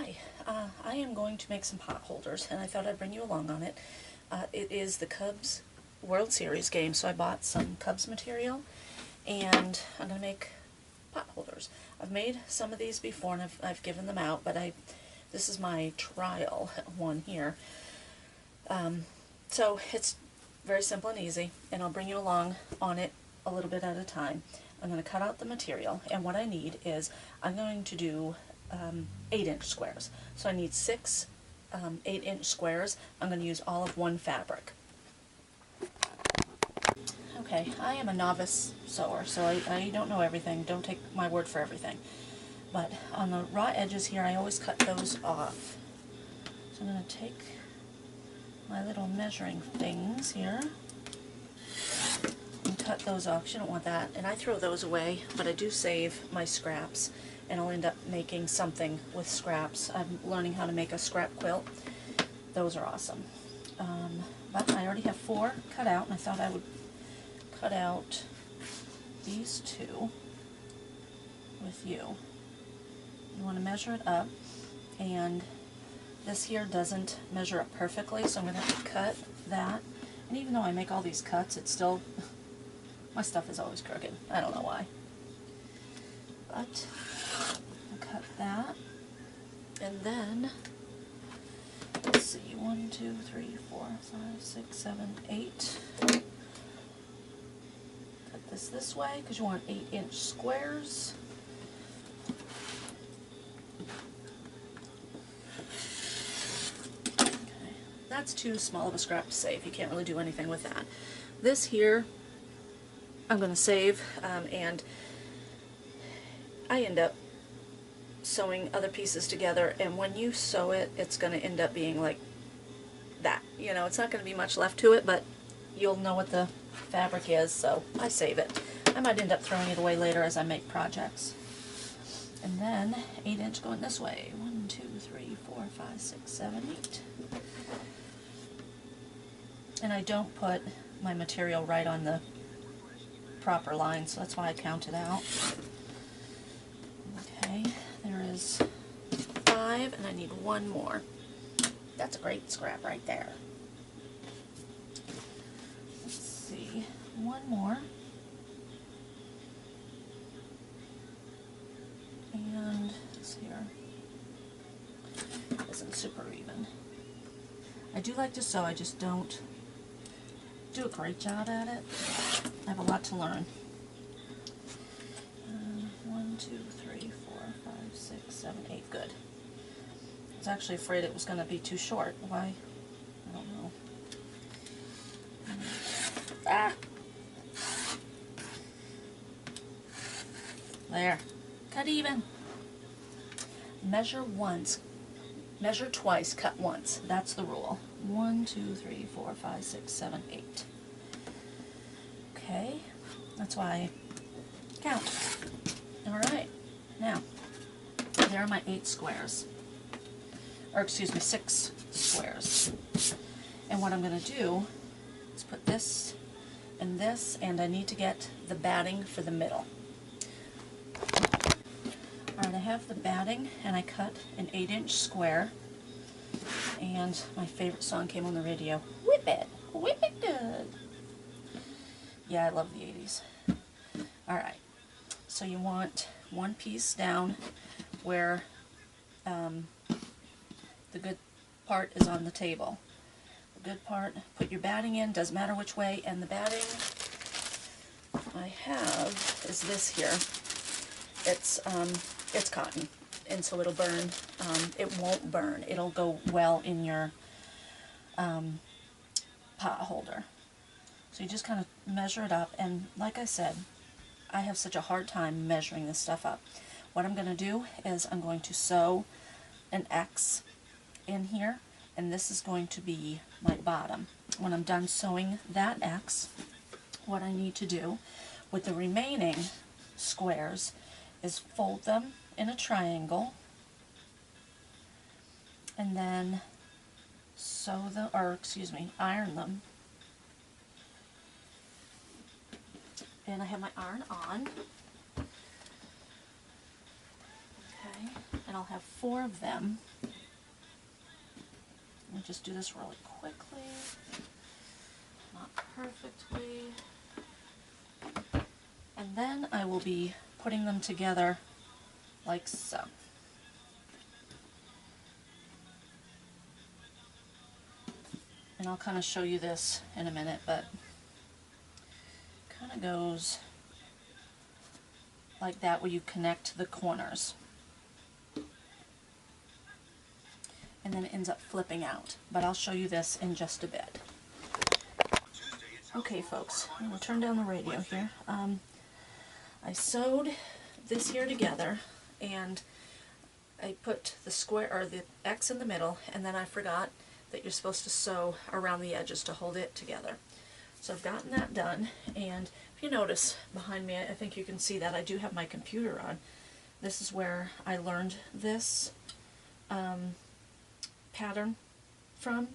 Hi, I am going to make some pot holders, and I thought I'd bring you along on it. It is the Cubs World Series game, so I bought some Cubs material, and I'm going to make pot holders. I've made some of these before, and I've given them out, but this is my trial one here. So it's very simple and easy, and I'll bring you along on it a little bit at a time. I'm going to cut out the material, and what I need is I'm going to do 8-inch squares. So I need 6 8-inch squares. I'm going to use all of one fabric. Okay, I am a novice sewer, so I don't know everything. Don't take my word for everything. But on the raw edges here, I always cut those off. So I'm going to take my little measuring things here and cut those off. You don't want that. And I throw those away, but I do save my scraps, and I'll end up making something with scraps. I'm learning how to make a scrap quilt. Those are awesome. But I already have 4 cut out, and I thought I would cut out these 2 with you. You want to measure it up, and this here doesn't measure up perfectly, so I'm going to have to cut that. And even though I make all these cuts, it's still, my stuff is always crooked. I don't know why. But I'll cut that, and then, let's see, 1, 2, 3, 4, 5, 6, 7, 8. Cut this way, because you want 8-inch squares. Okay, that's too small of a scrap to save. You can't really do anything with that. This here, I'm going to save, and I end up sewing other pieces together, and when you sew it, it's going to end up being like that. You know, it's not going to be much left to it, but you'll know what the fabric is, so I save it. I might end up throwing it away later as I make projects. And then 8-inch going this way. 1, 2, 3, 4, 5, 6, 7, 8. And I don't put my material right on the proper line, so that's why I count it out. Okay, there is 5, and I need 1 more. That's a great scrap right there. Let's see, 1 more. And this here isn't super even. I do like to sew, I just don't do a great job at it. I have a lot to learn. 1, 2, 3, 4, 5, 6, 7, 8. Good. I was actually afraid it was going to be too short. Why? I don't know. Ah! There. Cut even. Measure once. Measure twice, cut once. That's the rule. 1, 2, 3, 4, 5, 6, 7, 8. Okay. That's why I count. Alright. Now, there are my 8 squares. Or excuse me, 6 squares. And what I'm going to do is put this and this, and I need to get the batting for the middle. Alright, I have the batting, and I cut an 8-inch square, and my favorite song came on the radio. Whip it good. Yeah, I love the 80s. Alright, so you want 1 piece down where the good part is on the table. The good part, put your batting in, doesn't matter which way, and the batting I have is this here. It's cotton, and so it'll burn. It won't burn. It'll go well in your pot holder. So you just kind of measure it up, and like I said, I have such a hard time measuring this stuff up. What I'm going to do is I'm going to sew an X in here, and this is going to be my bottom. When I'm done sewing that X, what I need to do with the remaining squares is fold them in a triangle, and then sew them, or excuse me, iron them. And I have my iron on. Okay, and I'll have 4 of them. I'll just do this really quickly, not perfectly. And then I will be putting them together like so. And I'll kind of show you this in a minute, but kind of goes like that where you connect the corners. And then it ends up flipping out. But I'll show you this in just a bit. Okay folks, I'm going to turn down the radio here. I sewed this here together, and I put the square, or the X in the middle, and then I forgot that you're supposed to sew around the edges to hold it together. So I've gotten that done, and if you notice behind me, I think you can see that I do have my computer on. This is where I learned this pattern from,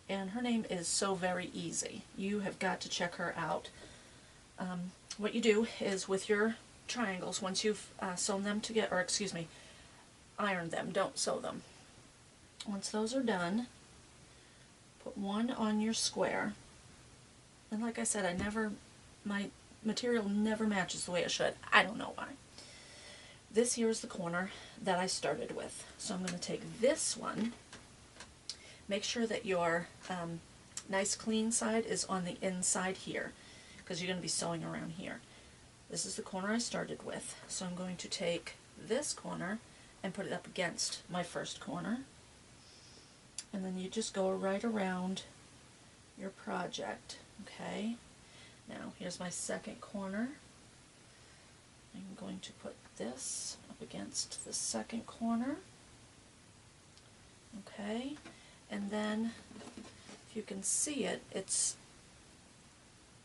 and her name is So Very Easy. You have got to check her out. What you do is with your triangles, once you've sewn them together, or excuse me, ironed them, don't sew them. Once those are done, put one on your square. And like I said, my material never matches the way it should. I don't know why. This here is the corner that I started with. So I'm going to take this one, make sure that your nice clean side is on the inside here, because you're going to be sewing around here. This is the corner I started with. So I'm going to take this corner and put it up against my first corner. And then you just go right around your project, okay? Now, here's my second corner. I'm going to put this up against the second corner, okay? And then, if you can see it,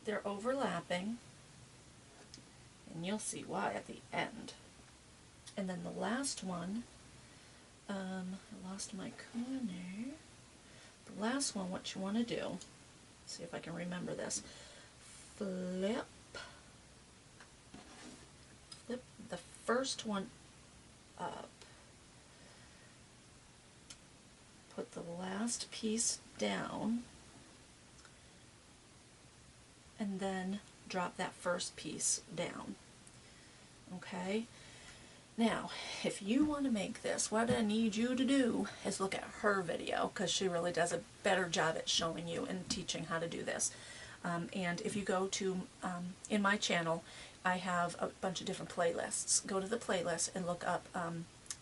they're overlapping, and you'll see why at the end. And then the last one, I lost my corner. The last one, what you want to do, see if I can remember this, flip the first one up, put the last piece down, and then drop that first piece down. Okay? Now, if you want to make this, what I need you to do is look at her video, because she really does a better job at showing you and teaching how to do this. And if you go to, in my channel, I have a bunch of different playlists. Go to the playlist and look up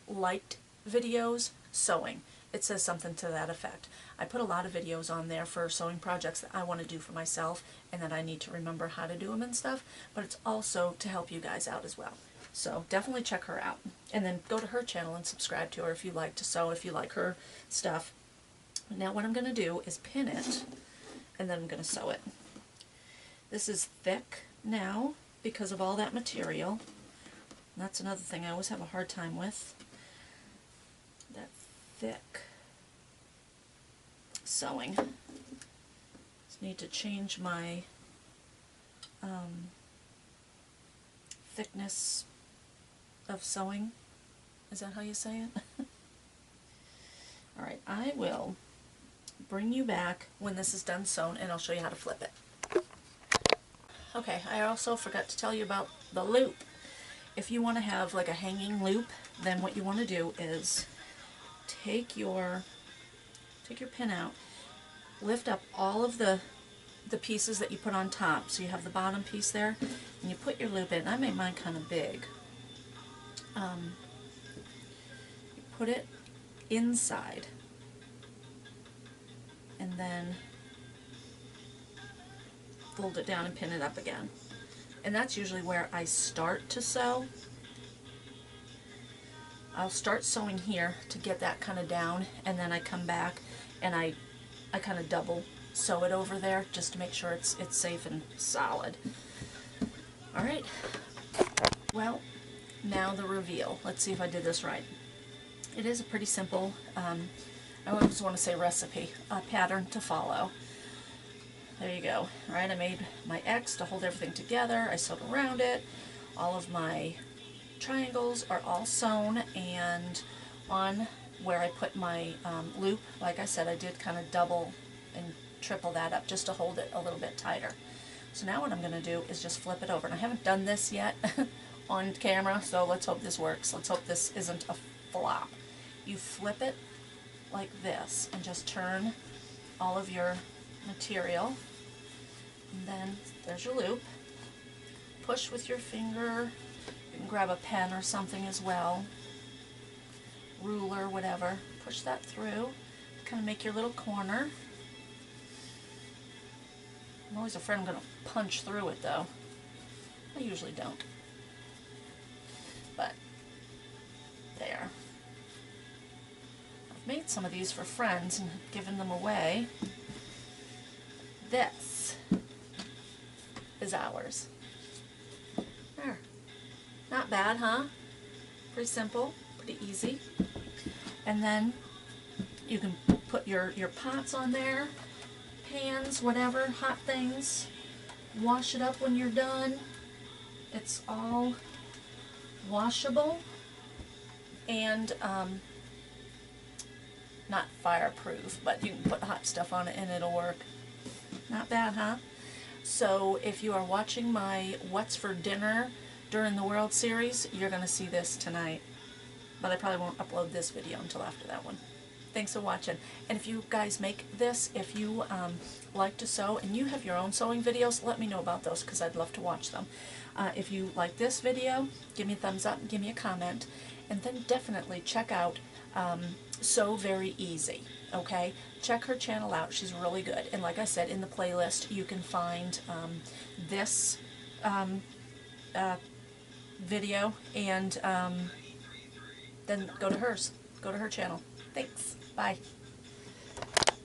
liked videos sewing. It says something to that effect. I put a lot of videos on there for sewing projects that I want to do for myself and that I need to remember how to do them and stuff, but it's also to help you guys out as well. So definitely check her out. And then go to her channel and subscribe to her if you like to sew, if you like her stuff. Now what I'm going to do is pin it, and then I'm going to sew it. This is thick now because of all that material. That's another thing I always have a hard time with. That thick sewing. Just need to change my thickness of sewing. Is that how you say it? Alright, I will bring you back when this is done sewn, and I'll show you how to flip it. Okay, I also forgot to tell you about the loop. If you want to have like a hanging loop, then what you want to do is take your pin out, lift up all of the pieces that you put on top, so you have the bottom piece there, and you put your loop in. I made mine kind of big. You put it inside, and then fold it down and pin it up again. And that's usually where I start to sew. I'll start sewing here to get that kind of down, and then I come back and I kind of double sew it over there just to make sure it's safe and solid. Alright, well, now the reveal. Let's see if I did this right. It is a pretty simple, I always want to say recipe, pattern to follow. There you go. Alright, I made my X to hold everything together. I sewed around it. All of my triangles are all sewn, and on where I put my loop, like I said, I did kind of double and triple that up just to hold it a little bit tighter. So now what I'm going to do is just flip it over, and I haven't done this yet on camera, so let's hope this works. Let's hope this isn't a flop. You flip it like this and just turn all of your material, and then there's your loop. Push with your finger. You can grab a pen or something as well, ruler, whatever. Push that through, kind of make your little corner. I'm always afraid I'm going to punch through it though. I usually don't. But there. I've made some of these for friends and given them away. This is ours. There. Not bad, huh? Pretty simple, pretty easy. And then you can put your pots on there, pans, whatever, hot things. Wash it up when you're done. It's all washable and not fireproof, but you can put hot stuff on it and it'll work. Not bad, huh? So if you are watching my What's for Dinner during the World Series, you're going to see this tonight. But I probably won't upload this video until after that one. Thanks for watching. And if you guys make this, if you like to sew and you have your own sewing videos, let me know about those because I'd love to watch them. If you like this video, give me a thumbs up and give me a comment. And then definitely check out Sew Very Easy. Okay? Check her channel out. She's really good. And like I said, in the playlist you can find this video, and then go to hers. Go to her channel. Thanks. Bye.